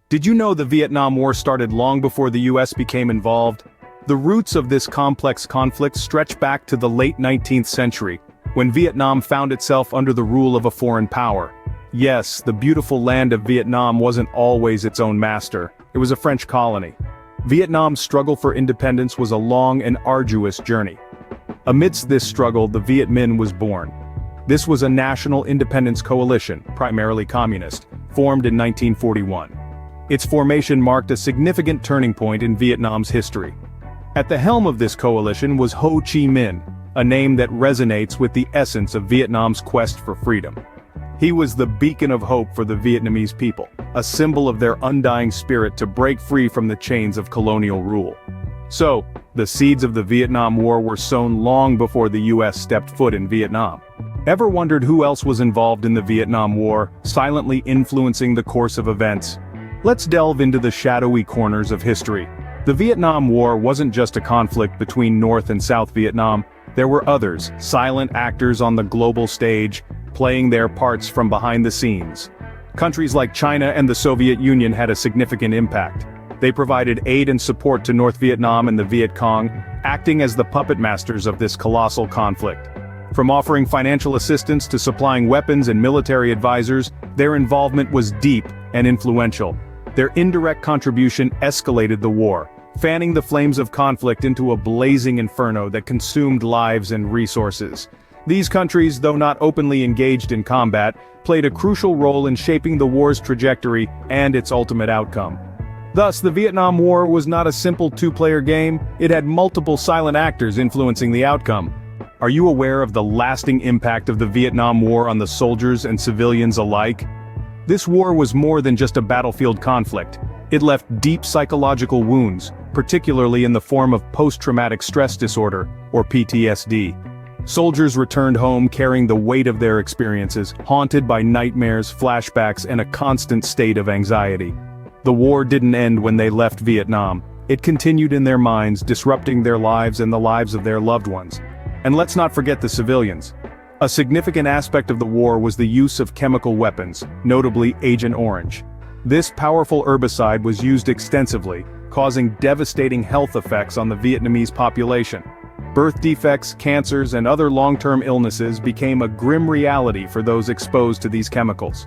Did you know the Vietnam War started long before the US became involved? The roots of this complex conflict stretch back to the late 19th century, when Vietnam found itself under the rule of a foreign power. Yes, the beautiful land of Vietnam wasn't always its own master. It was a French colony. Vietnam's struggle for independence was a long and arduous journey. Amidst this struggle, the Viet Minh was born. This was a national independence coalition, primarily communist, formed in 1941. Its formation marked a significant turning point in Vietnam's history. At the helm of this coalition was Ho Chi Minh, a name that resonates with the essence of Vietnam's quest for freedom. He was the beacon of hope for the Vietnamese people, a symbol of their undying spirit to break free from the chains of colonial rule. So, the seeds of the Vietnam War were sown long before the US stepped foot in Vietnam. Ever wondered who else was involved in the Vietnam War, silently influencing the course of events? Let's delve into the shadowy corners of history. The Vietnam War wasn't just a conflict between North and South Vietnam. There were others, silent actors on the global stage, playing their parts from behind the scenes. Countries like China and the Soviet Union had a significant impact. They provided aid and support to North Vietnam and the Viet Cong, acting as the puppet masters of this colossal conflict. From offering financial assistance to supplying weapons and military advisors, their involvement was deep and influential. Their indirect contribution escalated the war, fanning the flames of conflict into a blazing inferno that consumed lives and resources. These countries, though not openly engaged in combat, played a crucial role in shaping the war's trajectory and its ultimate outcome. Thus, the Vietnam War was not a simple two-player game. It had multiple silent actors influencing the outcome. Are you aware of the lasting impact of the Vietnam War on the soldiers and civilians alike? This war was more than just a battlefield conflict. It left deep psychological wounds, particularly in the form of post-traumatic stress disorder, or PTSD. Soldiers returned home carrying the weight of their experiences, haunted by nightmares, flashbacks, and a constant state of anxiety. The war didn't end when they left Vietnam. It continued in their minds, disrupting their lives and the lives of their loved ones. And let's not forget the civilians. A significant aspect of the war was the use of chemical weapons, notably Agent Orange. This powerful herbicide was used extensively, causing devastating health effects on the Vietnamese population. Birth defects, cancers, and other long-term illnesses became a grim reality for those exposed to these chemicals.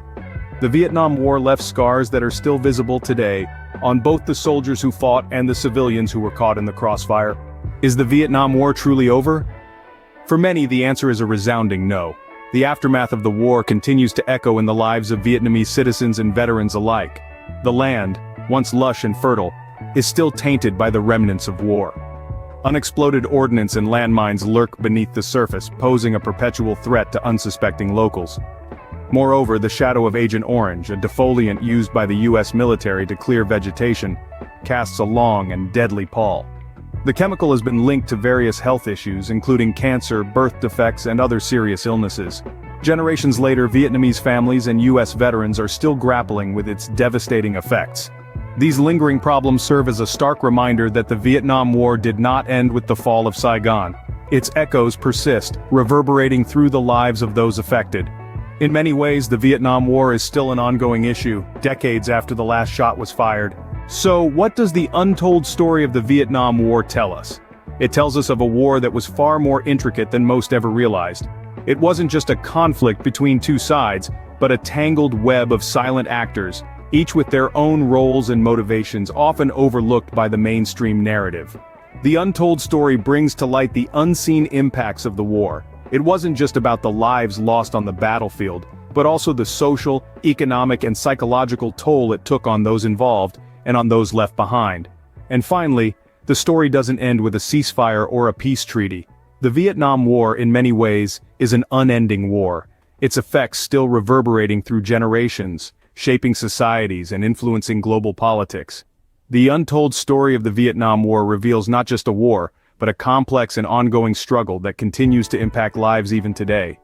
The Vietnam War left scars that are still visible today, on both the soldiers who fought and the civilians who were caught in the crossfire. Is the Vietnam War truly over? For many, the answer is a resounding no. The aftermath of the war continues to echo in the lives of Vietnamese citizens and veterans alike. The land, once lush and fertile, is still tainted by the remnants of war. Unexploded ordnance and landmines lurk beneath the surface, posing a perpetual threat to unsuspecting locals. Moreover, the shadow of Agent Orange, a defoliant used by the US military to clear vegetation, casts a long and deadly pall. The chemical has been linked to various health issues, including cancer, birth defects, and other serious illnesses. Generations later, Vietnamese families and US veterans are still grappling with its devastating effects. These lingering problems serve as a stark reminder that the Vietnam War did not end with the fall of Saigon. Its echoes persist, reverberating through the lives of those affected. In many ways, the Vietnam War is still an ongoing issue, decades after the last shot was fired. So, what does the untold story of the Vietnam War tell us? It tells us of a war that was far more intricate than most ever realized. It wasn't just a conflict between two sides, but a tangled web of silent actors, each with their own roles and motivations often overlooked by the mainstream narrative. The untold story brings to light the unseen impacts of the war. It wasn't just about the lives lost on the battlefield, but also the social, economic, and psychological toll it took on those involved, and on those left behind. And finally, the story doesn't end with a ceasefire or a peace treaty. The Vietnam War, in many ways, is an unending war, its effects still reverberating through generations, shaping societies and influencing global politics. The untold story of the Vietnam War reveals not just a war, but a complex and ongoing struggle that continues to impact lives even today.